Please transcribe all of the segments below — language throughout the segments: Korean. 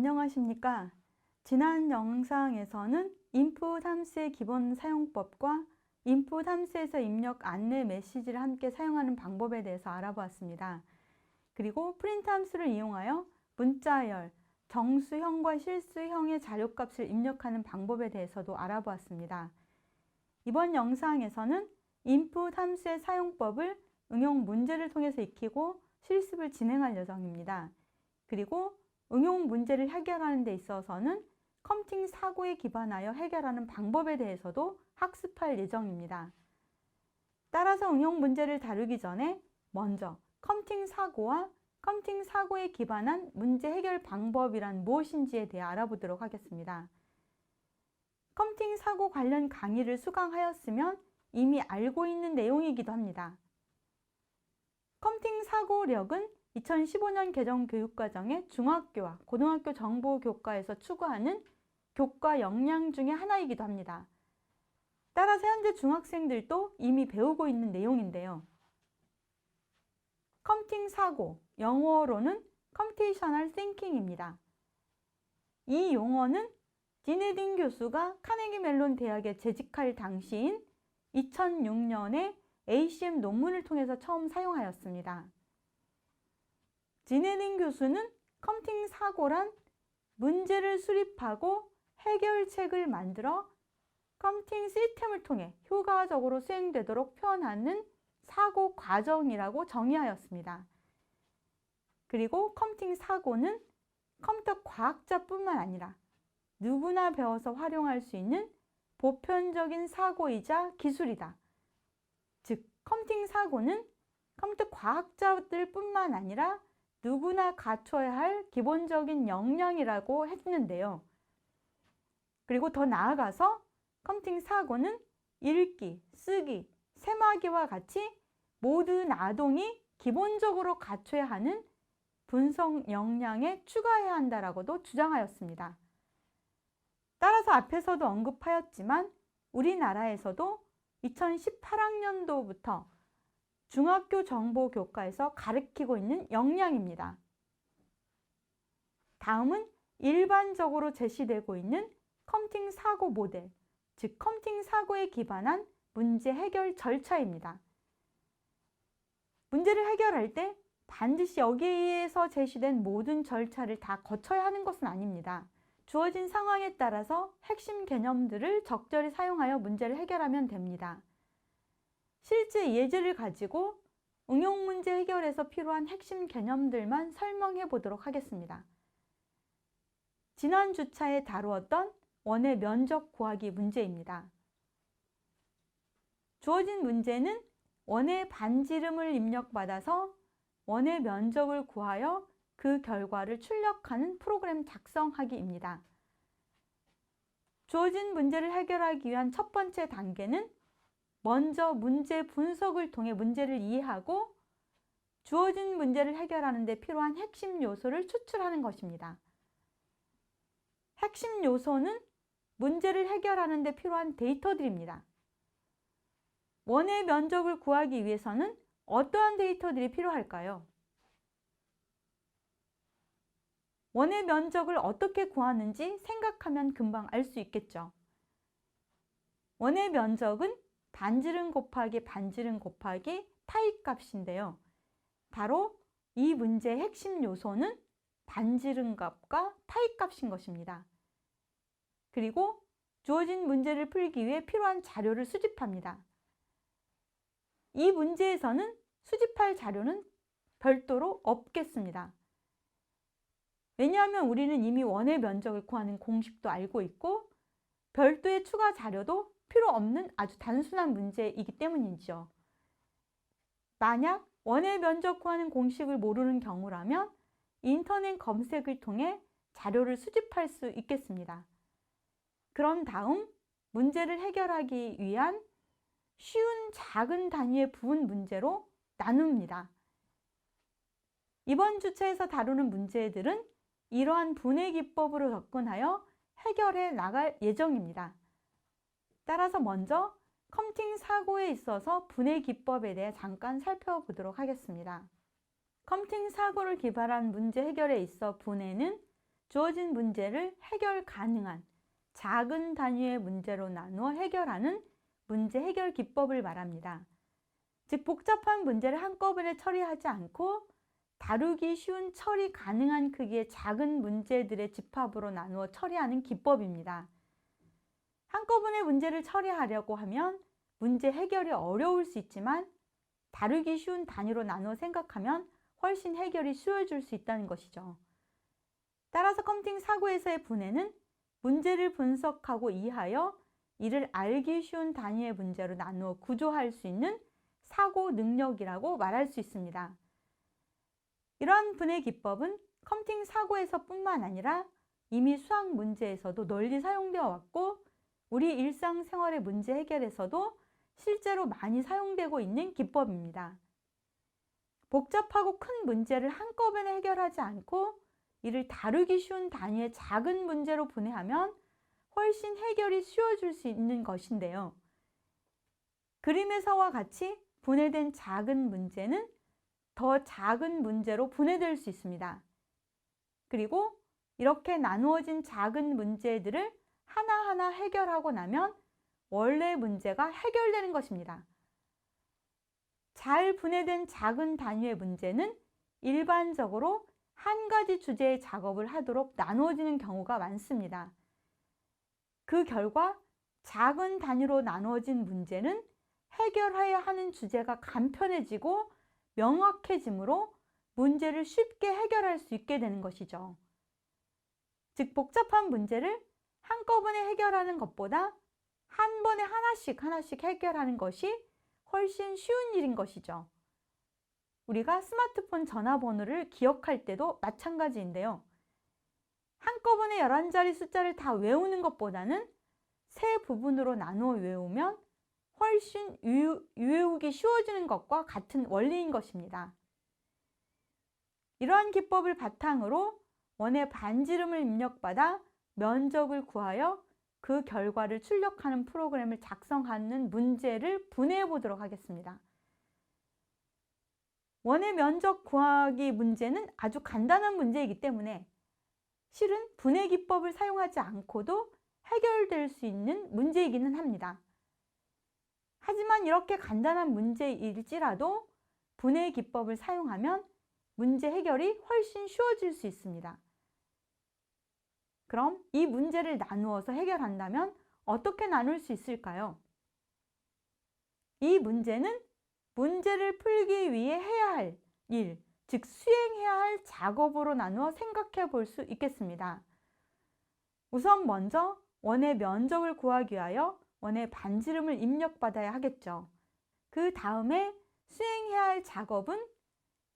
안녕하십니까? 지난 영상에서는 input 함수의 기본 사용법과 input 함수에서 입력 안내 메시지를 함께 사용하는 방법에 대해서 알아보았습니다. 그리고 print 함수를 이용하여 문자열, 정수형과 실수형의 자료값을 입력하는 방법에 대해서도 알아보았습니다. 이번 영상에서는 input 함수의 사용법을 응용 문제를 통해서 익히고 실습을 진행할 예정입니다. 그리고 응용 문제를 해결하는 데 있어서는 컴팅 사고에 기반하여 해결하는 방법에 대해서도 학습할 예정입니다. 따라서 응용 문제를 다루기 전에 먼저 컴팅 사고와 컴팅 사고에 기반한 문제 해결 방법이란 무엇인지에 대해 알아보도록 하겠습니다. 컴팅 사고 관련 강의를 수강하였으면 이미 알고 있는 내용이기도 합니다. 컴팅 사고력은 2015년 개정 교육과정의 중학교와 고등학교 정보교과에서 추구하는 교과 역량 중의 하나이기도 합니다. 따라서 현재 중학생들도 이미 배우고 있는 내용인데요. 컴팅 사고, 영어로는 Computational Thinking입니다. 이 용어는 디네딘 교수가 카네기 멜론 대학에 재직할 당시인 2006년에 ACM 논문을 통해서 처음 사용하였습니다. 디네딘 교수는 컴팅 사고란 문제를 수립하고 해결책을 만들어 컴팅 시스템을 통해 효과적으로 수행되도록 표현하는 사고 과정이라고 정의하였습니다. 그리고 컴팅 사고는 컴퓨터 과학자뿐만 아니라 누구나 배워서 활용할 수 있는 보편적인 사고이자 기술이다. 즉, 컴팅 사고는 컴퓨터 과학자들 뿐만 아니라 누구나 갖춰야 할 기본적인 역량이라고 했는데요. 그리고 더 나아가서 컴팅 사고는 읽기, 쓰기, 세마기와 같이 모든 아동이 기본적으로 갖춰야 하는 분석 역량에 추가해야 한다라고도 주장하였습니다. 따라서 앞에서도 언급하였지만 우리나라에서도 2018학년도부터 중학교 정보교과에서 가르치고 있는 역량입니다. 다음은 일반적으로 제시되고 있는 컴팅 사고 모델, 즉 컴팅 사고에 기반한 문제 해결 절차입니다. 문제를 해결할 때 반드시 여기에서 제시된 모든 절차를 다 거쳐야 하는 것은 아닙니다. 주어진 상황에 따라서 핵심 개념들을 적절히 사용하여 문제를 해결하면 됩니다. 실제 예제를 가지고 응용 문제 해결에서 필요한 핵심 개념들만 설명해 보도록 하겠습니다. 지난 주차에 다루었던 원의 면적 구하기 문제입니다. 주어진 문제는 원의 반지름을 입력받아서 원의 면적을 구하여 그 결과를 출력하는 프로그램 작성하기입니다. 주어진 문제를 해결하기 위한 첫 번째 단계는 먼저 문제 분석을 통해 문제를 이해하고 주어진 문제를 해결하는 데 필요한 핵심 요소를 추출하는 것입니다. 핵심 요소는 문제를 해결하는 데 필요한 데이터들입니다. 원의 면적을 구하기 위해서는 어떠한 데이터들이 필요할까요? 원의 면적을 어떻게 구하는지 생각하면 금방 알 수 있겠죠. 원의 면적은 반지름 곱하기 반지름 곱하기 파이 값인데요. 바로 이 문제의 핵심 요소는 반지름 값과 파이 값인 것입니다. 그리고 주어진 문제를 풀기 위해 필요한 자료를 수집합니다. 이 문제에서는 수집할 자료는 별도로 없겠습니다. 왜냐하면 우리는 이미 원의 면적을 구하는 공식도 알고 있고 별도의 추가 자료도 필요 없는 아주 단순한 문제이기 때문이죠. 만약 원의 면적 구하는 공식을 모르는 경우라면 인터넷 검색을 통해 자료를 수집할 수 있겠습니다. 그런 다음 문제를 해결하기 위한 쉬운 작은 단위의 부분 문제로 나눕니다. 이번 주차에서 다루는 문제들은 이러한 분해 기법으로 접근하여 해결해 나갈 예정입니다. 따라서 먼저 컴팅 사고에 있어서 분해 기법에 대해 잠깐 살펴보도록 하겠습니다. 컴팅 사고를 기반한 문제 해결에 있어 분해는 주어진 문제를 해결 가능한 작은 단위의 문제로 나누어 해결하는 문제 해결 기법을 말합니다. 즉, 복잡한 문제를 한꺼번에 처리하지 않고 다루기 쉬운 처리 가능한 크기의 작은 문제들의 집합으로 나누어 처리하는 기법입니다. 한꺼번에 문제를 처리하려고 하면 문제 해결이 어려울 수 있지만 다루기 쉬운 단위로 나누어 생각하면 훨씬 해결이 쉬워질 수 있다는 것이죠. 따라서 컴퓨팅 사고에서의 분해는 문제를 분석하고 이해하여 이를 알기 쉬운 단위의 문제로 나누어 구조할 수 있는 사고 능력이라고 말할 수 있습니다. 이러한 분해 기법은 컴퓨팅 사고에서뿐만 아니라 이미 수학 문제에서도 널리 사용되어 왔고 우리 일상생활의 문제 해결에서도 실제로 많이 사용되고 있는 기법입니다. 복잡하고 큰 문제를 한꺼번에 해결하지 않고 이를 다루기 쉬운 단위의 작은 문제로 분해하면 훨씬 해결이 쉬워질 수 있는 것인데요. 그림에서와 같이 분해된 작은 문제는 더 작은 문제로 분해될 수 있습니다. 그리고 이렇게 나누어진 작은 문제들을 하나하나 해결하고 나면 원래 문제가 해결되는 것입니다. 잘 분해된 작은 단위의 문제는 일반적으로 한 가지 주제의 작업을 하도록 나누어지는 경우가 많습니다. 그 결과 작은 단위로 나누어진 문제는 해결해야 하는 주제가 간편해지고 명확해지므로 문제를 쉽게 해결할 수 있게 되는 것이죠. 즉, 복잡한 문제를 한꺼번에 해결하는 것보다 한 번에 하나씩 해결하는 것이 훨씬 쉬운 일인 것이죠. 우리가 스마트폰 전화번호를 기억할 때도 마찬가지인데요. 한꺼번에 11자리 숫자를 다 외우는 것보다는 세 부분으로 나누어 외우면 훨씬 외우기 쉬워지는 것과 같은 원리인 것입니다. 이러한 기법을 바탕으로 원의 반지름을 입력받아 면적을 구하여 그 결과를 출력하는 프로그램을 작성하는 문제를 분해해 보도록 하겠습니다. 원의 면적 구하기 문제는 아주 간단한 문제이기 때문에 실은 분해 기법을 사용하지 않고도 해결될 수 있는 문제이기는 합니다. 하지만 이렇게 간단한 문제일지라도 분해 기법을 사용하면 문제 해결이 훨씬 쉬워질 수 있습니다. 그럼 이 문제를 나누어서 해결한다면 어떻게 나눌 수 있을까요? 이 문제는 문제를 풀기 위해 해야 할 일, 즉 수행해야 할 작업으로 나누어 생각해 볼 수 있겠습니다. 우선 먼저 원의 면적을 구하기 위하여 원의 반지름을 입력받아야 하겠죠. 그 다음에 수행해야 할 작업은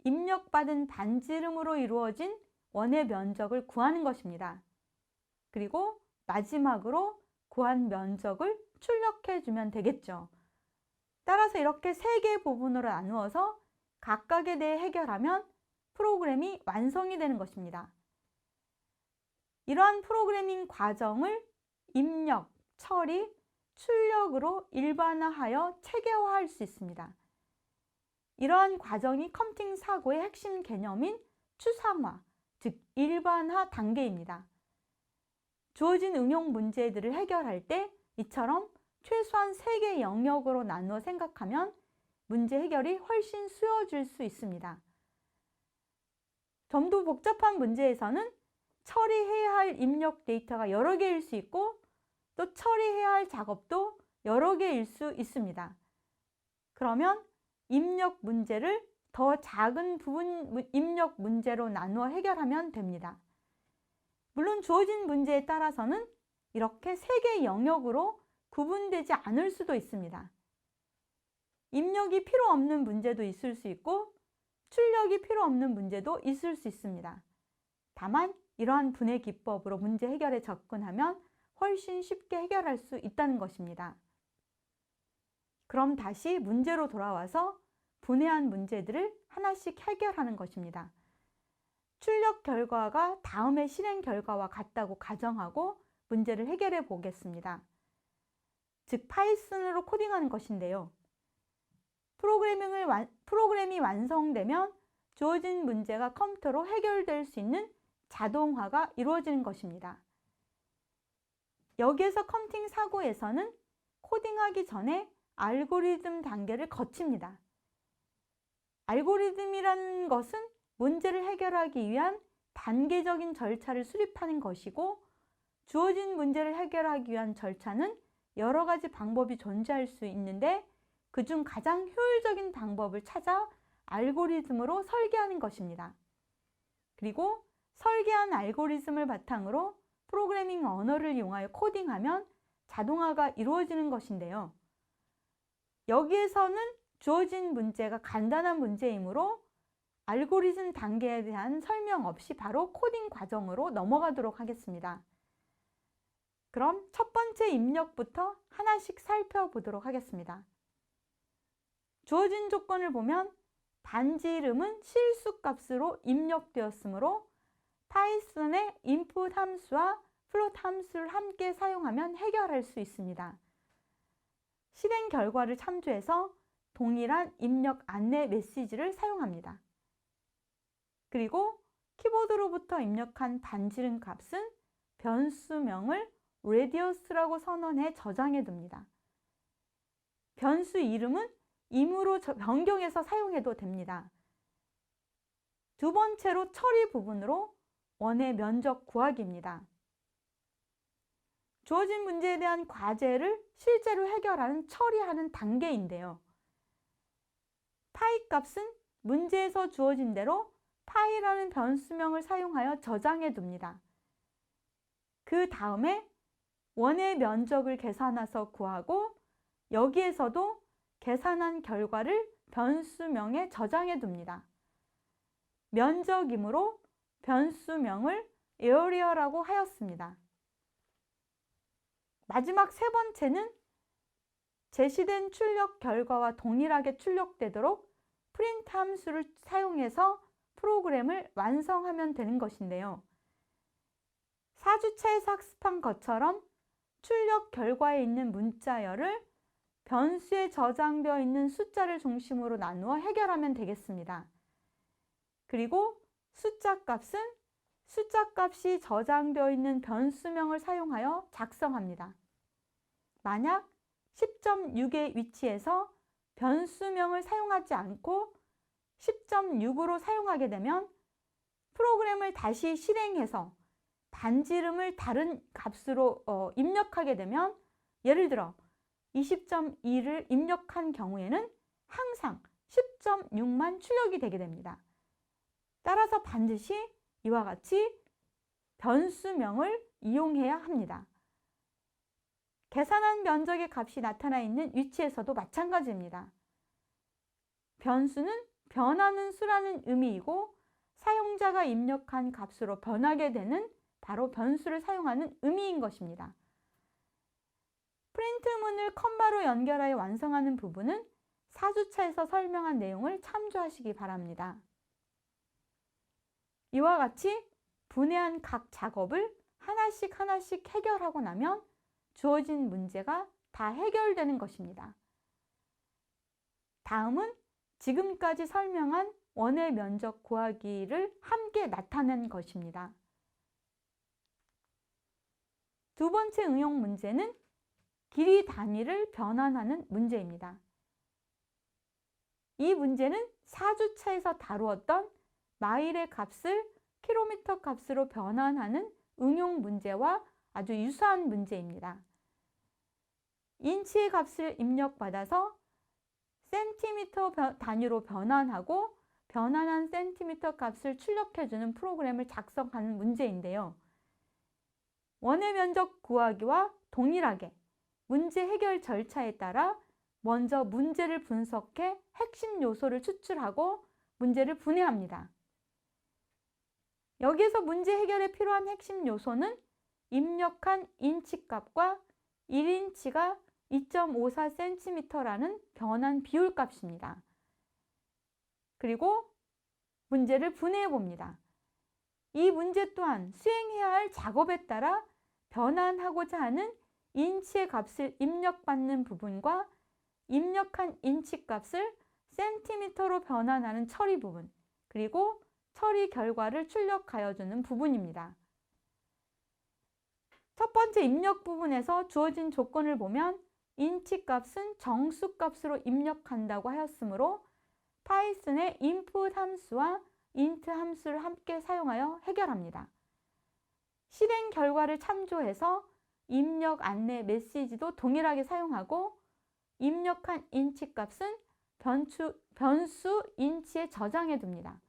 입력받은 반지름으로 이루어진 원의 면적을 구하는 것입니다. 그리고 마지막으로 구한 면적을 출력해 주면 되겠죠. 따라서 이렇게 세 개의 부분으로 나누어서 각각에 대해 해결하면 프로그램이 완성이 되는 것입니다. 이러한 프로그래밍 과정을 입력, 처리, 출력으로 일반화하여 체계화할 수 있습니다. 이러한 과정이 컴퓨팅 사고의 핵심 개념인 추상화, 즉 일반화 단계입니다. 주어진 응용 문제들을 해결할 때 이처럼 최소한 3개의 영역으로 나누어 생각하면 문제 해결이 훨씬 쉬워질 수 있습니다. 좀 더 복잡한 문제에서는 처리해야 할 입력 데이터가 여러 개일 수 있고 또 처리해야 할 작업도 여러 개일 수 있습니다. 그러면 입력 문제를 더 작은 부분 입력 문제로 나누어 해결하면 됩니다. 물론 주어진 문제에 따라서는 이렇게 3개의 영역으로 구분되지 않을 수도 있습니다. 입력이 필요 없는 문제도 있을 수 있고 출력이 필요 없는 문제도 있을 수 있습니다. 다만 이러한 분해 기법으로 문제 해결에 접근하면 훨씬 쉽게 해결할 수 있다는 것입니다. 그럼 다시 문제로 돌아와서 분해한 문제들을 하나씩 해결하는 것입니다. 출력 결과가 다음의 실행 결과와 같다고 가정하고 문제를 해결해 보겠습니다. 즉 파이썬으로 코딩하는 것인데요. 프로그램이 완성되면 주어진 문제가 컴퓨터로 해결될 수 있는 자동화가 이루어지는 것입니다. 여기에서 컴퓨팅 사고에서는 코딩하기 전에 알고리즘 단계를 거칩니다. 알고리즘이라는 것은 문제를 해결하기 위한 단계적인 절차를 수립하는 것이고, 주어진 문제를 해결하기 위한 절차는 여러 가지 방법이 존재할 수 있는데 그중 가장 효율적인 방법을 찾아 알고리즘으로 설계하는 것입니다. 그리고 설계한 알고리즘을 바탕으로 프로그래밍 언어를 이용하여 코딩하면 자동화가 이루어지는 것인데요. 여기에서는 주어진 문제가 간단한 문제이므로 알고리즘 단계에 대한 설명 없이 바로 코딩 과정으로 넘어가도록 하겠습니다. 그럼 첫 번째 입력부터 하나씩 살펴보도록 하겠습니다. 주어진 조건을 보면 반지 이름은 실수 값으로 입력되었으므로 파이썬의 input 함수와 float 함수를 함께 사용하면 해결할 수 있습니다. 실행 결과를 참조해서 동일한 입력 안내 메시지를 사용합니다. 그리고 키보드로부터 입력한 반지름 값은 변수명을 radius라고 선언해 저장해 둡니다. 변수 이름은 임으로 변경해서 사용해도 됩니다. 두 번째로 처리 부분으로 원의 면적 구하기입니다. 주어진 문제에 대한 과제를 실제로 해결하는 처리하는 단계인데요. 파이 값은 문제에서 주어진 대로 파이라는 변수명을 사용하여 저장해 둡니다. 그 다음에 원의 면적을 계산해서 구하고 여기에서도 계산한 결과를 변수명에 저장해 둡니다. 면적이므로 변수명을 area라고 하였습니다. 마지막 세 번째는 제시된 출력 결과와 동일하게 출력되도록 프린트 함수를 사용해서 프로그램을 완성하면 되는 것인데요. 4주차에서 학습한 것처럼 출력 결과에 있는 문자열을 변수에 저장되어 있는 숫자를 중심으로 나누어 해결하면 되겠습니다. 그리고 숫자 값은 숫자 값이 저장되어 있는 변수명을 사용하여 작성합니다. 만약 10.6의 위치에서 변수명을 사용하지 않고 10.6으로 사용하게 되면 프로그램을 다시 실행해서 반지름을 다른 값으로 입력하게 되면, 예를 들어 20.2를 입력한 경우에는 항상 10.6만 출력이 되게 됩니다. 따라서 반드시 이와 같이 변수명을 이용해야 합니다. 계산한 면적의 값이 나타나 있는 위치에서도 마찬가지입니다. 변수는 변하는 수라는 의미이고 사용자가 입력한 값으로 변하게 되는 바로 변수를 사용하는 의미인 것입니다. 프린트문을 컴마로 연결하여 완성하는 부분은 4주차에서 설명한 내용을 참조하시기 바랍니다. 이와 같이 분해한 각 작업을 하나씩 하나씩 해결하고 나면 주어진 문제가 다 해결되는 것입니다. 다음은 지금까지 설명한 원의 면적 구하기를 함께 나타낸 것입니다. 두 번째 응용 문제는 길이 단위를 변환하는 문제입니다. 이 문제는 4주차에서 다루었던 마일의 값을 킬로미터 값으로 변환하는 응용 문제와 아주 유사한 문제입니다. 인치의 값을 입력받아서 센티미터 단위로 변환하고 변환한 센티미터 값을 출력해주는 프로그램을 작성하는 문제인데요. 원의 면적 구하기와 동일하게 문제 해결 절차에 따라 먼저 문제를 분석해 핵심 요소를 추출하고 문제를 분해합니다. 여기에서 문제 해결에 필요한 핵심 요소는 입력한 인치 값과 1인치가 2.54cm라는 변환 비율 값입니다. 그리고 문제를 분해해 봅니다. 이 문제 또한 수행해야 할 작업에 따라 변환하고자 하는 인치의 값을 입력받는 부분과 입력한 인치 값을 센티미터로 변환하는 처리 부분, 그리고 처리 결과를 출력하여 주는 부분입니다. 첫 번째 입력 부분에서 주어진 조건을 보면 인치값은 정수값으로 입력한다고 하였으므로 파이썬의 input 함수와 int 함수를 함께 사용하여 해결합니다. 실행 결과를 참조해서 입력 안내 메시지도 동일하게 사용하고 입력한 인치 값은 변수 인치에 저장해 둡니다.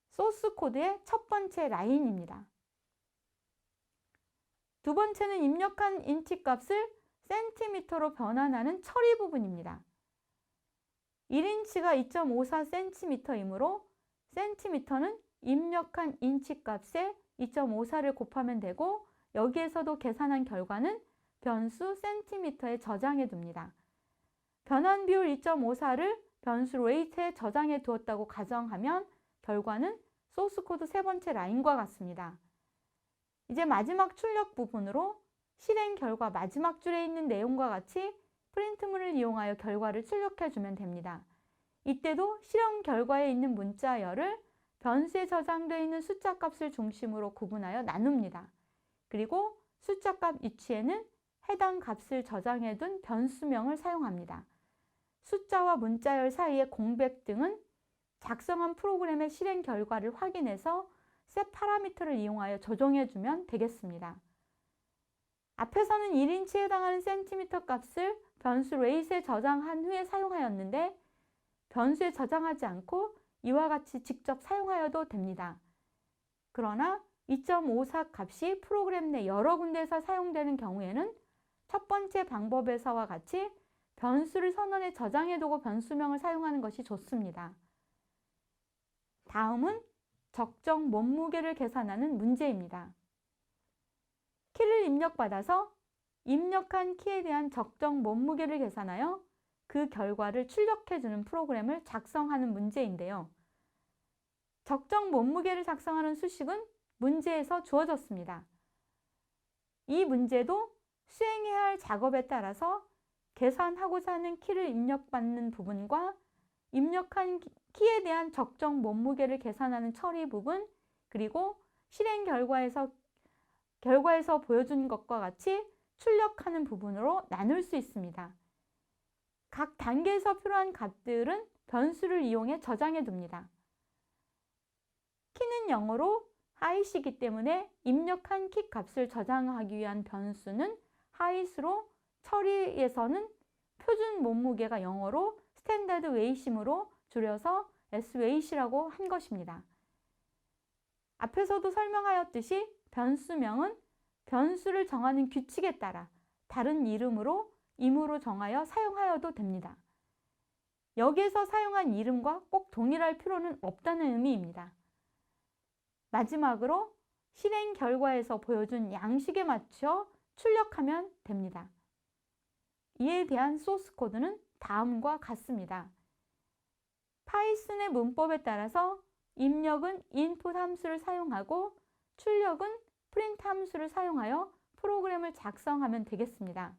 소스 코드의 첫 번째 라인입니다. 두 번째는 입력한 인치 값을 센티미터로 변환하는 처리 부분입니다. 1인치가 2.54cm이므로 센티미터는 입력한 인치 값에 2.54를 곱하면 되고 여기에서도 계산한 결과는 변수 센티미터에 저장해 둡니다. 변환 비율 2.54를 변수 웨이트에 저장해 두었다고 가정하면 결과는 소스 코드 세 번째 라인과 같습니다. 이제 마지막 출력 부분으로 실행 결과 마지막 줄에 있는 내용과 같이 프린트문을 이용하여 결과를 출력해 주면 됩니다. 이때도 실행 결과에 있는 문자열을 변수에 저장되어 있는 숫자 값을 중심으로 구분하여 나눕니다. 그리고 숫자 값 위치에는 해당 값을 저장해 둔 변수명을 사용합니다. 숫자와 문자열 사이의 공백 등은 작성한 프로그램의 실행 결과를 확인해서 셋 파라미터를 이용하여 조정해 주면 되겠습니다. 앞에서는 1인치에 해당하는 센티미터 값을 변수 레이스에 저장한 후에 사용하였는데 변수에 저장하지 않고 이와 같이 직접 사용하여도 됩니다. 그러나 2.54 값이 프로그램 내 여러 군데에서 사용되는 경우에는 첫 번째 방법에서와 같이 변수를 선언에 저장해두고 변수명을 사용하는 것이 좋습니다. 다음은 적정 몸무게를 계산하는 문제입니다. 키를 입력받아서 입력한 키에 대한 적정 몸무게를 계산하여 그 결과를 출력해주는 프로그램을 작성하는 문제인데요. 적정 몸무게를 작성하는 수식은 문제에서 주어졌습니다. 이 문제도 수행해야 할 작업에 따라서 계산하고자 하는 키를 입력받는 부분과 입력한 키에 대한 적정 몸무게를 계산하는 처리 부분, 그리고 실행 결과에서 보여준 것과 같이 출력하는 부분으로 나눌 수 있습니다. 각 단계에서 필요한 값들은 변수를 이용해 저장해 둡니다. 키는 0으로 하이시기 때문에 입력한 키 값을 저장하기 위한 변수는 하이스로 처리에서는 표준 몸무게가 영어로 스탠다드 웨이심으로 줄여서 SWeight이라고 한 것입니다. 앞에서도 설명하였듯이 변수명은 변수를 정하는 규칙에 따라 다른 이름으로 임으로 정하여 사용하여도 됩니다. 여기에서 사용한 이름과 꼭 동일할 필요는 없다는 의미입니다. 마지막으로 실행 결과에서 보여준 양식에 맞춰 출력하면 됩니다. 이에 대한 소스 코드는 다음과 같습니다. 파이썬의 문법에 따라서 입력은 input 함수를 사용하고 출력은 print 함수를 사용하여 프로그램을 작성하면 되겠습니다.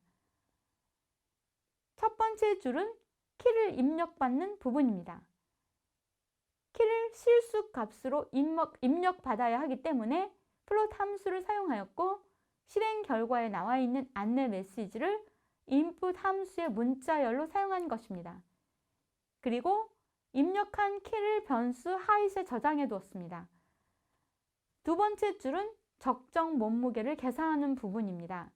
첫 번째 줄은 키를 입력받는 부분입니다. 키를 실수 값으로 입력받아야 하기 때문에 플롯 함수를 사용하였고 실행 결과에 나와 있는 안내 메시지를 input 함수의 문자열로 사용한 것입니다. 그리고 입력한 키를 변수 하이스에 저장해 두었습니다. 두 번째 줄은 적정 몸무게를 계산하는 부분입니다.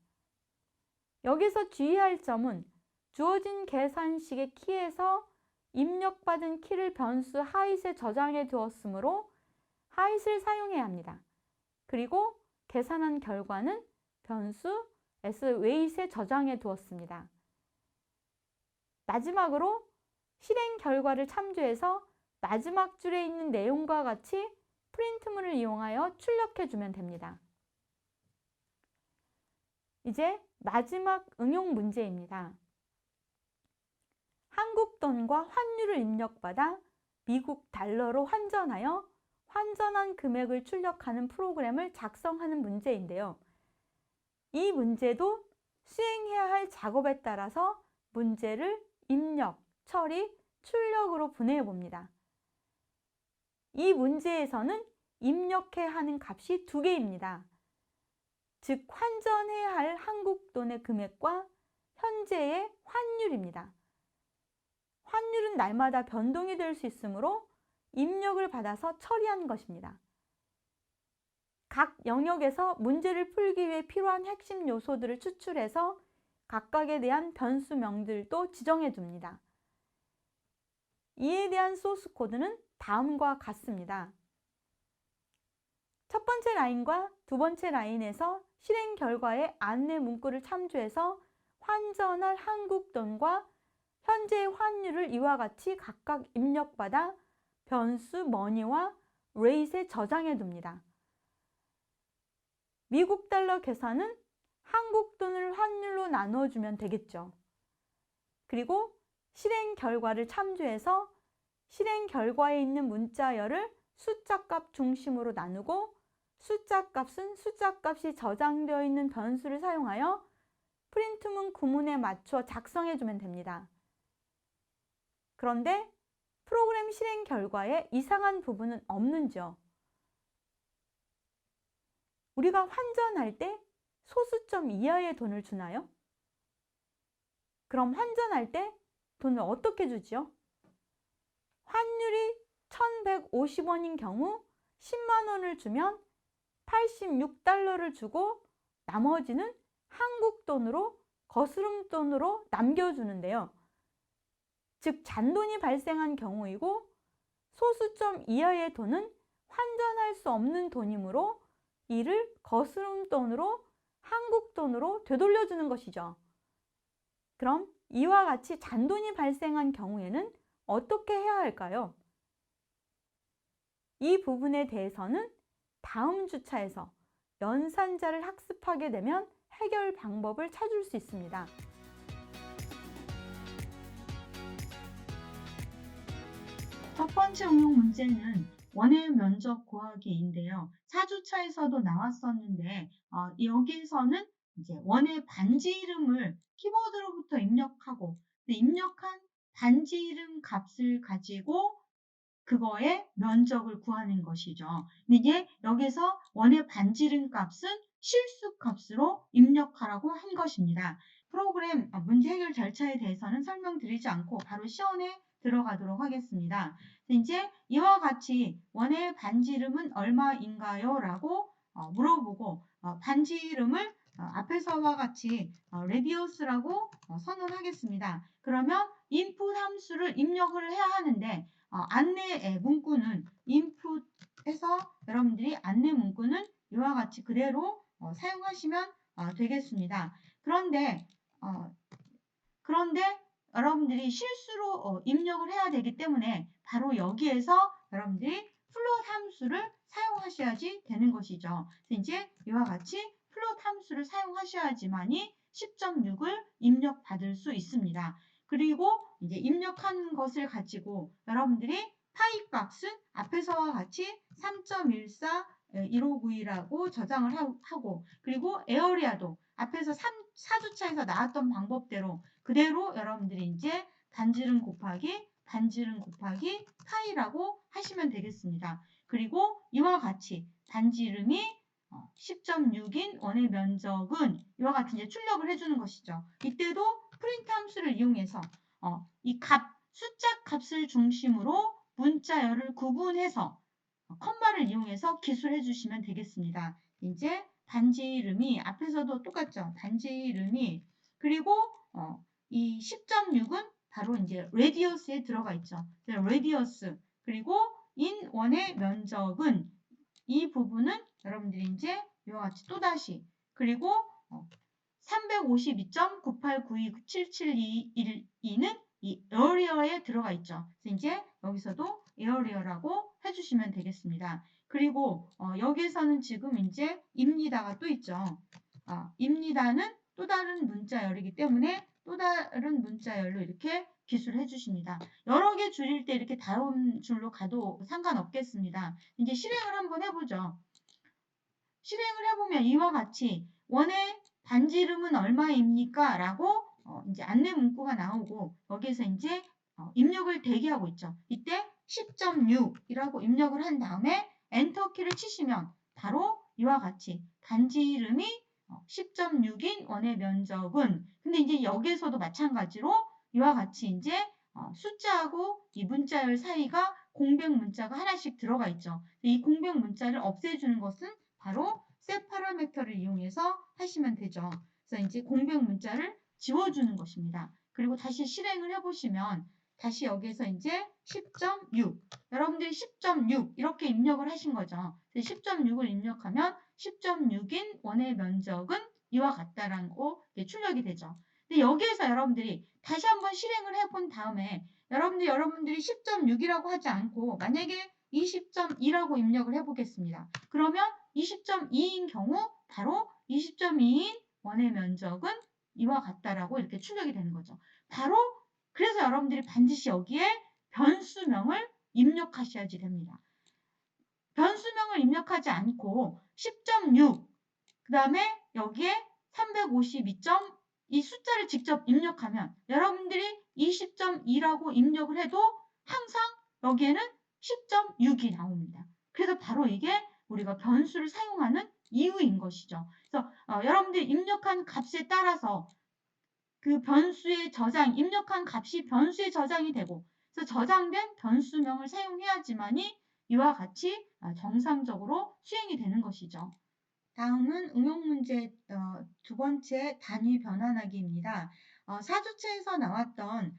여기서 주의할 점은 주어진 계산식의 키에서 입력받은 키를 변수 하이스에 저장해 두었으므로 하이스를 사용해야 합니다. 그리고 계산한 결과는 변수 SWeight에 저장해 두었습니다. 마지막으로 실행 결과를 참조해서 마지막 줄에 있는 내용과 같이 프린트문을 이용하여 출력해 주면 됩니다. 이제 마지막 응용 문제입니다. 한국 돈과 환율을 입력받아 미국 달러로 환전하여 환전한 금액을 출력하는 프로그램을 작성하는 문제인데요. 이 문제도 수행해야 할 작업에 따라서 문제를 입력, 처리, 출력으로 분해해 봅니다. 이 문제에서는 입력해야 하는 값이 두 개입니다. 즉 환전해야 할 한국 돈의 금액과 현재의 환율입니다. 환율은 날마다 변동이 될 수 있으므로 입력을 받아서 처리한 것입니다. 각 영역에서 문제를 풀기 위해 필요한 핵심 요소들을 추출해서 각각에 대한 변수명들도 지정해 줍니다. 이에 대한 소스 코드는 다음과 같습니다. 첫 번째 라인과 두 번째 라인에서 실행 결과의 안내 문구를 참조해서 환전할 한국 돈과 현재 환율을 이와 같이 각각 입력받아 변수 머니와 레이트에 저장해 둡니다. 미국 달러 계산은 한국 돈을 환율로 나눠주면 되겠죠. 그리고 실행 결과를 참조해서 실행 결과에 있는 문자열을 숫자값 중심으로 나누고 숫자값은 숫자값이 저장되어 있는 변수를 사용하여 프린트문 구문에 맞춰 작성해주면 됩니다. 그런데 프로그램 실행 결과에 이상한 부분은 없는지요? 우리가 환전할 때 소수점 이하의 돈을 주나요? 그럼 환전할 때 돈을 어떻게 주지요? 환율이 1150원인 경우 10만 원을 주면 86달러를 주고 나머지는 한국 돈으로 거스름 돈으로 남겨주는데요. 즉 잔돈이 발생한 경우이고 소수점 이하의 돈은 환전할 수 없는 돈이므로 이를 거스름 돈으로 한국 돈으로 되돌려주는 것이죠. 그럼 이와 같이 잔돈이 발생한 경우에는 어떻게 해야 할까요? 이 부분에 대해서는 다음 주차에서 연산자를 학습하게 되면 해결 방법을 찾을 수 있습니다. 첫 번째 응용 문제는 원의 면적 구하기인데요. 4주차에서도 나왔었는데 여기에서는 이제 원의 반지 이름을 키보드로부터 입력하고 입력한 반지 이름 값을 가지고 그거의 면적을 구하는 것이죠. 근데 이게 여기서 원의 반지 이름 값은 실수 값으로 입력하라고 한 것입니다. 프로그램 문제 해결 절차에 대해서는 설명드리지 않고 바로 시연에 들어가도록 하겠습니다. 이제 이와 같이 원의 반지 이름은 얼마인가요? 라고 물어보고 반지 이름을 앞에서와 같이 레디어스라고 선언하겠습니다. 그러면 인풋 함수를 입력을 해야 하는데 안내 문구는 input해서 여러분들이 안내 문구는 이와 같이 그대로 사용하시면 되겠습니다. 그런데 여러분들이 실수로 입력을 해야 되기 때문에 바로 여기에서 여러분들이 플롯 함수를 사용하셔야지 되는 것이죠. 그래서 이제 이와 같이 플롯 함수를 사용하셔야지만이 10.6을 입력받을 수 있습니다. 그리고 이제 입력한 것을 가지고 여러분들이 파이 값은 앞에서와 같이 3.14 1592라고 저장을 하고 그리고 에어리아도 앞에서 4주차에서 나왔던 방법대로 그대로 여러분들이 이제 반지름 곱하기 파이라고 하시면 되겠습니다. 그리고 이와 같이 반지름이 10.6인 원의 면적은 이와 같이 이제 출력을 해주는 것이죠. 이때도 프린트 함수를 이용해서 이 숫자 값을 중심으로 문자열을 구분해서 컴마를 이용해서 기술해 주시면 되겠습니다. 이제 반지 이름이 앞에서도 똑같죠. 반지 이름이 그리고 이 10.6은 바로 이제 레디어스에 들어가 있죠. 레디어스 그리고 인 원의 면적은 이 부분은 여러분들이 이제 이와 같이 또다시 그리고 352.98927721는 이 에어리어에 들어가 있죠. 그래서 이제 여기서도 에어리어라고 해주시면 되겠습니다. 그리고 여기에서는 지금 이제 입니다가 또 있죠. 입니다는 또 다른 문자열이기 때문에 또 다른 문자열로 이렇게 기술해 주십니다. 여러 개 줄일 때 이렇게 다음 줄로 가도 상관없겠습니다. 이제 실행을 한번 해보죠. 실행을 해보면 이와 같이 원의 반지 이름은 얼마입니까? 라고 이제 안내 문구가 나오고 여기에서 이제 입력을 대기하고 있죠. 이때 10.6이라고 입력을 한 다음에 엔터키를 치시면 바로 이와 같이 단지 이름이 10.6인 원의 면적은, 근데 이제 여기에서도 마찬가지로 이와 같이 이제 숫자하고 이 문자열 사이가 공백 문자가 하나씩 들어가 있죠. 이 공백 문자를 없애주는 것은 바로 set 파라미터를 이용해서 하시면 되죠. 그래서 이제 공백 문자를 지워주는 것입니다. 그리고 다시 실행을 해보시면 다시 여기에서 이제 10.6 여러분들이 10.6 이렇게 입력을 하신 거죠. 10.6을 입력하면 10.6인 원의 면적은 이와 같다라는 거 출력이 되죠. 근데 여기에서 여러분들이 다시 한번 실행을 해본 다음에 여러분들이 10.6이라고 하지 않고 만약에 20.2라고 입력을 해보겠습니다. 그러면 20.2인 경우 바로 20.2인 원의 면적은 이와 같다라고 이렇게 출력이 되는 거죠. 바로 그래서 여러분들이 반드시 여기에 변수명을 입력하셔야지 됩니다. 변수명을 입력하지 않고 10.6 그 다음에 여기에 352. 이 숫자를 직접 입력하면 여러분들이 20.2라고 입력을 해도 항상 여기에는 10.6이 나옵니다. 그래서 바로 이게 우리가 변수를 사용하는 이유인 것이죠. 그래서 여러분들이 입력한 값에 따라서 그 변수의 입력한 값이 변수에 저장이 되고, 그래서 저장된 변수명을 사용해야지만이 이와 같이 정상적으로 수행이 되는 것이죠. 다음은 응용 문제 두 번째 단위 변환하기입니다. 사주체에서 나왔던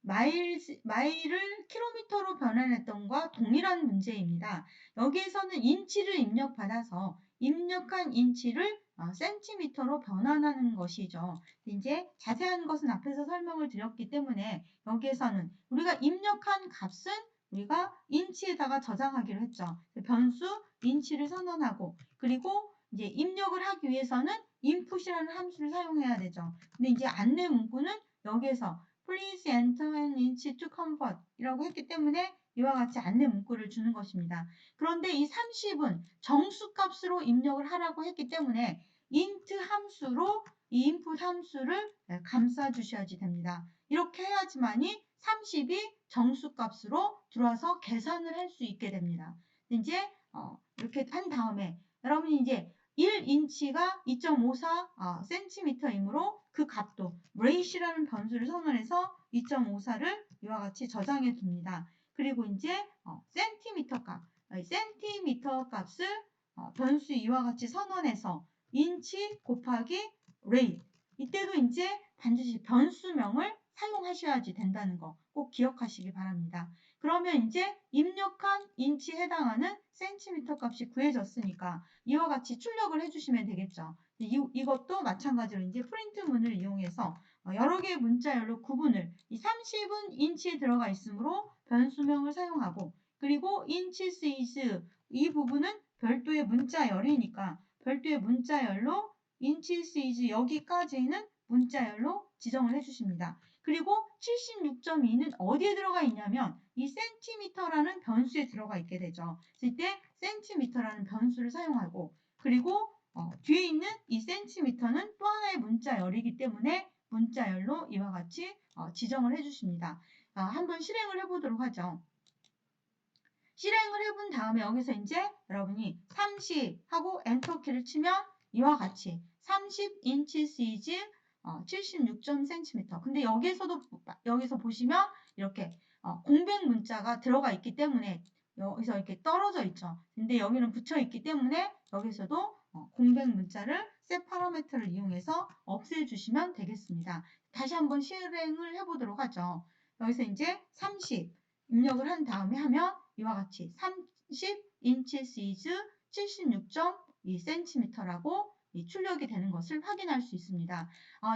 마일을 킬로미터로 변환했던 것과 동일한 문제입니다. 여기에서는 인치를 입력받아서 입력한 인치를 센티미터로 변환하는 것이죠. 이제 자세한 것은 앞에서 설명을 드렸기 때문에 여기에서는 우리가 입력한 값은 우리가 인치에다가 저장하기로 했죠. 변수 인치를 선언하고, 그리고 이제 입력을 하기 위해서는 input이라는 함수를 사용해야 되죠. 근데 이제 안내 문구는 여기에서 please enter an inch to convert 이라고 했기 때문에 이와 같이 안내 문구를 주는 것입니다. 그런데 이 30은 정수값으로 입력을 하라고 했기 때문에 int 함수로 이 input 함수를 감싸 주셔야지 됩니다. 이렇게 해야지만이 30이 정수값으로 들어와서 계산을 할 수 있게 됩니다. 이제 이렇게 한 다음에 여러분이 이제 1인치가 2.54 cm이므로 그 값도 rate이라는 변수를 선언해서 2.54를 이와 같이 저장해 둡니다. 그리고 이제 센티미터 값을 변수 이와 같이 선언해서 인치 곱하기 rate, 이때도 이제 반드시 변수명을 사용하셔야지 된다는 거 꼭 기억하시기 바랍니다. 그러면 이제 입력한 인치에 해당하는 센티미터 값이 구해졌으니까 이와 같이 출력을 해주시면 되겠죠. 이것도 마찬가지로 이제 프린트문을 이용해서 여러 개의 문자열로 구분을, 이 30은 인치에 들어가 있으므로 변수명을 사용하고, 그리고 inches is 이 부분은 별도의 문자열이니까 별도의 문자열로 inches is 여기까지는 문자열로 지정을 해주십니다. 그리고 76.2는 어디에 들어가 있냐면 이 센티미터라는 변수에 들어가 있게 되죠. 이때 센티미터라는 변수를 사용하고, 그리고 뒤에 있는 이 센티미터는 또 하나의 문자열이기 때문에 문자열로 이와 같이 지정을 해주십니다. 한번 실행을 해보도록 하죠. 실행을 해본 다음에 여기서 이제 여러분이 30 하고 엔터키를 치면 이와 같이 30 inches is 76.cm. 근데 여기서 보시면 이렇게 공백 문자가 들어가 있기 때문에 여기서 이렇게 떨어져 있죠. 근데 여기는 붙여 있기 때문에 여기서도 공백 문자를 set 파라미터를 이용해서 없애주시면 되겠습니다. 다시 한번 실행을 해보도록 하죠. 여기서 이제 30 입력을 한 다음에 하면 이와 같이 30 inches is 76.2cm라고 출력이 되는 것을 확인할 수 있습니다.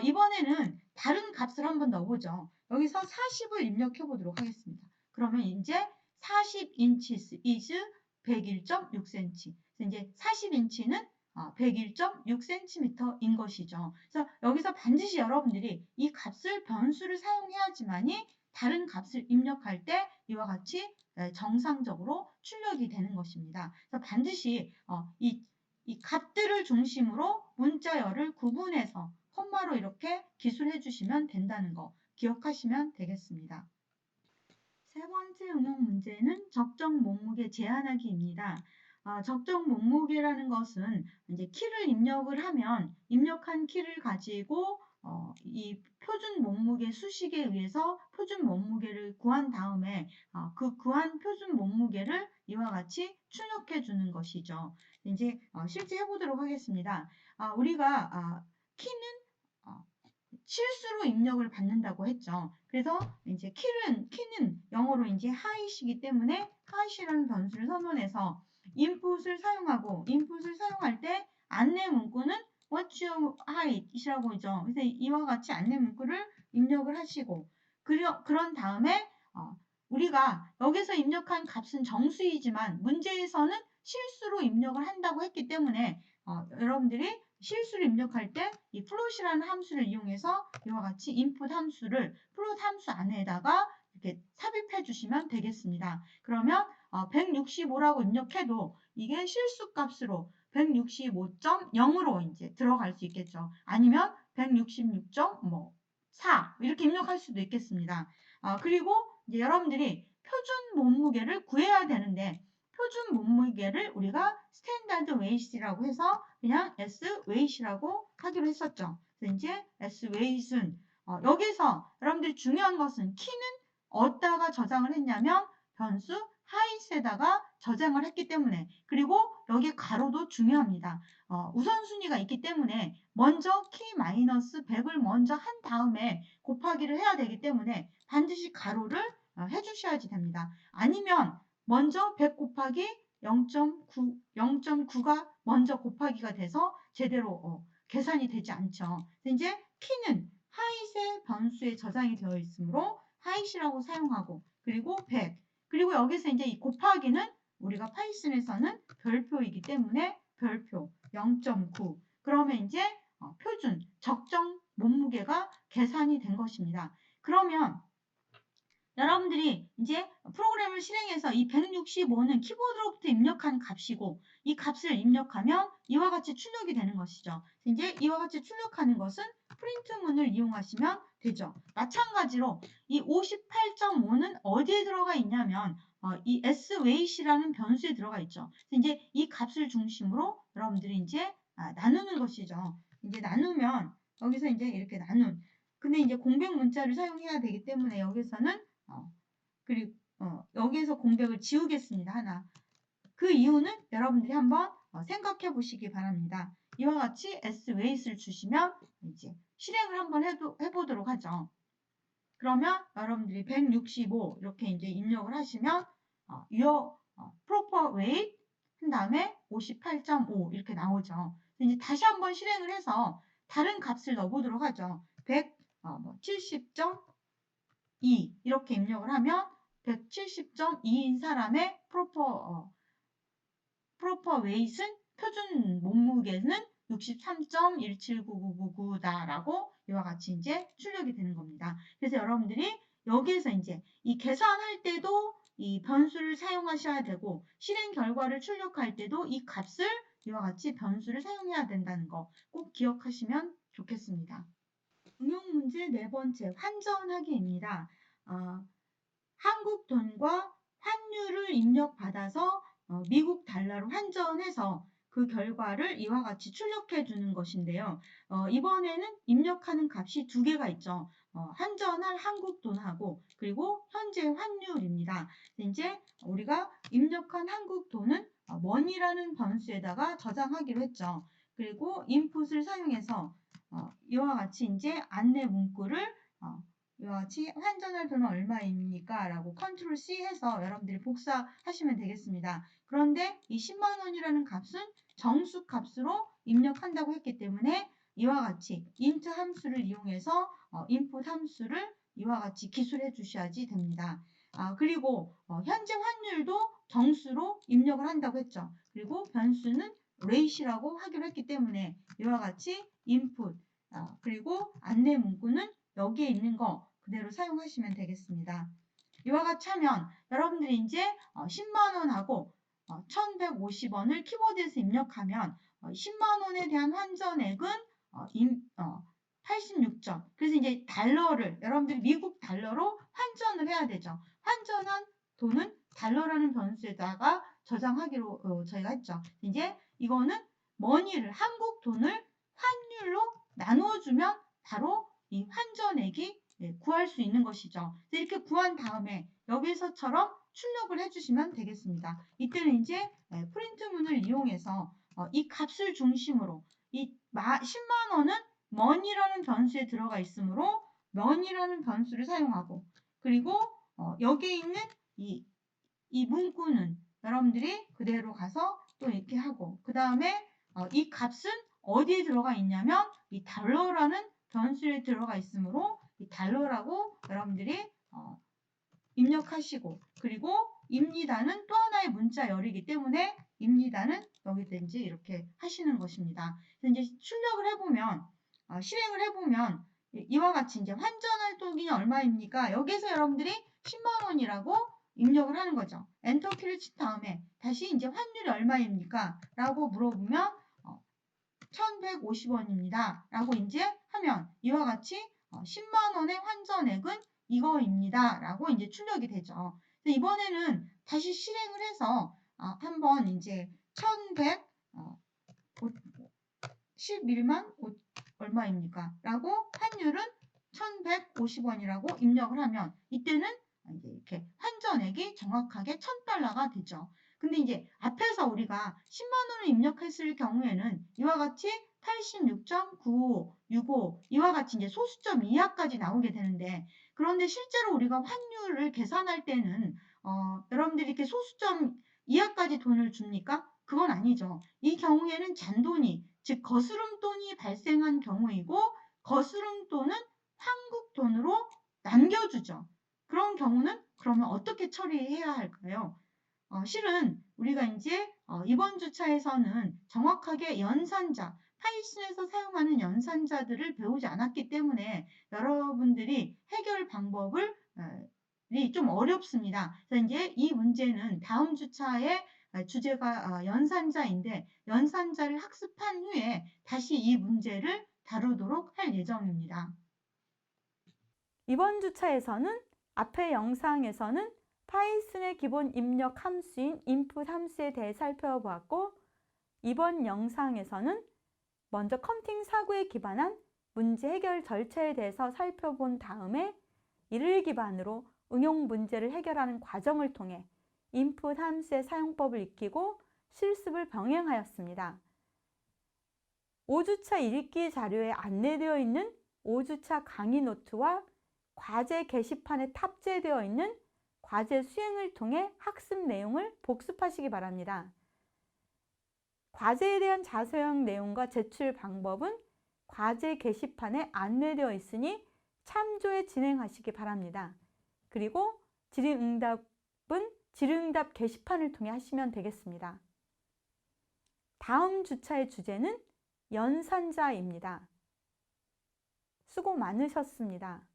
이번에는 다른 값을 한번 넣어보죠. 여기서 40을 입력해 보도록 하겠습니다. 그러면 이제 40 inches is 101.6cm. 이제 40인치는 101.6cm인 것이죠. 그래서 여기서 반드시 여러분들이 이 값을 변수를 사용해야지만이 다른 값을 입력할 때 이와 같이 정상적으로 출력이 되는 것입니다. 그래서 반드시 이 값들을 중심으로 문자열을 구분해서 콤마로 이렇게 기술해 주시면 된다는 거 기억하시면 되겠습니다. 세 번째 응용 문제는 적정 몸무게 제한하기입니다. 적정 몸무게라는 것은 이제 키를 입력을 하면 입력한 키를 가지고 이 표준 몸무게 수식에 의해서 표준 몸무게를 구한 다음에 그 구한 표준 몸무게를 이와 같이 출력해 주는 것이죠. 이제 실제 해보도록 하겠습니다. 우리가 키는 실수로 입력을 받는다고 했죠. 그래서 이제 키는 영어로 이제 height이기 때문에 height이라는 변수를 선언해서 input을 사용할 때 안내 문구는 what's your height이라고 있죠. 그래서 이와 같이 안내 문구를 입력을 하시고 그런 다음에 우리가 여기서 입력한 값은 정수이지만 문제에서는 실수로 입력을 한다고 했기 때문에 여러분들이 실수를 입력할 때 이 float이라는 함수를 이용해서 이와 같이 input 함수를 float 함수 안에다가 이렇게 삽입해 주시면 되겠습니다. 그러면 165라고 입력해도 이게 실수 값으로 165.0으로 이제 들어갈 수 있겠죠. 아니면 166.4 이렇게 입력할 수도 있겠습니다. 그리고 이제 여러분들이 표준 몸무게를 구해야 되는데 표준 몸무게를 우리가 스탠다드 웨이트라고 해서 그냥 S-weight이라고 하기로 했었죠. 그래서 이제 S-weight은 여기서 여러분들이 중요한 것은 키는 어디다가 저장을 했냐면 변수 height에다가 저장을 했기 때문에 그리고 여기 가로도 중요합니다. 우선순위가 있기 때문에 먼저 키 마이너스 100을 먼저 한 다음에 곱하기를 해야 되기 때문에 반드시 가로를 해주셔야지 됩니다. 아니면 먼저 100 곱하기 0.9가 먼저 곱하기가 돼서 제대로 계산이 되지 않죠. 이제 키는 하잇의 변수에 저장이 되어 있으므로 하잇이라고 사용하고 그리고 100 그리고 여기서 이제 이 곱하기는 우리가 파이썬에서는 별표이기 때문에 별표 0.9 그러면 이제 표준 적정 몸무게가 계산이 된 것입니다. 그러면 여러분들이 이제 프로그램을 실행해서 이 165는 키보드로부터 입력한 값이고 이 값을 입력하면 이와 같이 출력이 되는 것이죠. 이제 이와 같이 출력하는 것은 프린트문을 이용하시면 되죠. 마찬가지로 이 58.5는 어디에 들어가 있냐면 이 sweight이라는 변수에 들어가 있죠. 이제 이 값을 중심으로 여러분들이 이제 나누는 것이죠. 이제 나누면 여기서 이제 이렇게 근데 이제 공백 문자를 사용해야 되기 때문에 여기서는 그리고 여기에서 공백을 지우겠습니다. 하나. 그 이유는 여러분들이 한번 생각해 보시기 바랍니다. 이와 같이 sweight을 주시면 이제 실행을 한번 해보도록 하죠. 그러면 여러분들이 165 이렇게 이제 입력을 하시면 your proper weight 한 다음에 58.5 이렇게 나오죠. 이제 다시 한번 실행을 해서 다른 값을 넣어보도록 하죠. 170.2 이렇게 입력을 하면 170.2인 사람의 proper weight은 표준 몸무게는 63.179999다라고 이와 같이 이제 출력이 되는 겁니다. 그래서 여러분들이 여기에서 이제 이 계산할 때도 이 변수를 사용하셔야 되고 실행 결과를 출력할 때도 이 값을 이와 같이 변수를 사용해야 된다는 거 꼭 기억하시면 좋겠습니다. 응용 문제 네 번째 환전하기입니다. 한국 돈과 환율을 입력받아서 미국 달러로 환전해서 그 결과를 이와 같이 출력해 주는 것인데요. 이번에는 입력하는 값이 두 개가 있죠. 환전할 한국 돈하고 그리고 현재 환율입니다. 이제 우리가 입력한 한국 돈은 money라는 변수에다가 저장하기로 했죠. 그리고 input을 사용해서 이와 같이 이제 안내 문구를 이와 같이 환전할 돈은 얼마입니까? 라고 컨트롤 C 해서 여러분들이 복사하시면 되겠습니다. 그런데 이 10만 원이라는 값은 정수 값으로 입력한다고 했기 때문에 이와 같이 int 함수를 이용해서 input 함수를 이와 같이 기술해 주셔야지 됩니다. 그리고 현재 환율도 정수로 입력을 한다고 했죠. 그리고 변수는 rate이라고 하기로 했기 때문에 이와 같이 input 그리고 안내 문구는 여기에 있는 거 그대로 사용하시면 되겠습니다. 이와 같이 하면 여러분들이 이제 10만 원하고 1150원을 키보드에서 입력하면 10만 원에 대한 환전액은 86점. 그래서 이제 달러를 여러분들이 미국 달러로 환전 환전을 해야 되죠. 환전한 돈은 달러라는 변수에다가 저장하기로 저희가 했죠. 이제 이거는 머니를 한국 돈을 환율로 나누어주면 바로 이 환전액이 구할 수 있는 것이죠. 이렇게 구한 다음에 여기서처럼 출력을 해주시면 되겠습니다. 이때는 이제 프린트문을 이용해서 이 값을 중심으로 이 10만 원은 머니라는 변수에 들어가 있으므로 머니라는 변수를 사용하고, 그리고 여기에 있는 이 문구는 여러분들이 그대로 가서 또 이렇게 하고, 그 다음에 이 값은 어디에 들어가 있냐면 이 달러라는 변수에 들어가 있으므로 이 달러라고 여러분들이 입력하시고, 그리고 입니다는 또 하나의 문자 열이기 때문에 입니다는 여기든지 이렇게 하시는 것입니다. 그래서 이제 출력을 해보면 실행을 해보면 이와 같이 이제 환전할 돈이 얼마입니까? 여기서 여러분들이 10만 원이라고 입력을 하는 거죠. 엔터 키를 친 다음에 다시 이제 환율이 얼마입니까? 라고 물어보면 1150원입니다. 라고 이제 하면 이와 같이 10만 원의 환전액은 이거입니다. 라고 이제 출력이 되죠. 이번에는 다시 실행을 해서 한번 이제 1111만 얼마입니까? 라고 환율은 1150원이라고 입력을 하면 이때는 이제 이렇게 환전액이 정확하게 1000달러가 되죠. 근데 이제 앞에서 우리가 10만 원을 입력했을 경우에는 이와 같이 86.9565 이와 같이 이제 소수점 이하까지 나오게 되는데, 그런데 실제로 우리가 환율을 계산할 때는 여러분들이 이렇게 소수점 이하까지 돈을 줍니까? 그건 아니죠. 이 경우에는 잔돈이, 즉 거스름돈이 발생한 경우이고, 거스름돈은 한국 돈으로 남겨주죠. 그런 경우는 그러면 어떻게 처리해야 할까요? 실은 우리가 이제 이번 주차에서는 정확하게 연산자, 파이썬에서 사용하는 연산자들을 배우지 않았기 때문에 여러분들이 해결 방법을 좀 어렵습니다. 그래서 이제 이 문제는 다음 주차의 주제가 연산자인데, 연산자를 학습한 후에 다시 이 문제를 다루도록 할 예정입니다. 이번 주차에서는 앞의 영상에서는 파이썬의 기본 입력 함수인 input 함수에 대해 살펴보았고, 이번 영상에서는 먼저 컴퓨팅 사고에 기반한 문제 해결 절차에 대해서 살펴본 다음에 이를 기반으로 응용 문제를 해결하는 과정을 통해 input 함수의 사용법을 익히고 실습을 병행하였습니다. 5주차 읽기 자료에 안내되어 있는 5주차 강의 노트와 과제 게시판에 탑재되어 있는 과제 수행을 통해 학습 내용을 복습하시기 바랍니다. 과제에 대한 자세한 내용과 제출 방법은 과제 게시판에 안내되어 있으니 참조해 진행하시기 바랍니다. 그리고 질의응답은 질의응답 게시판을 통해 하시면 되겠습니다. 다음 주차의 주제는 연산자입니다. 수고 많으셨습니다.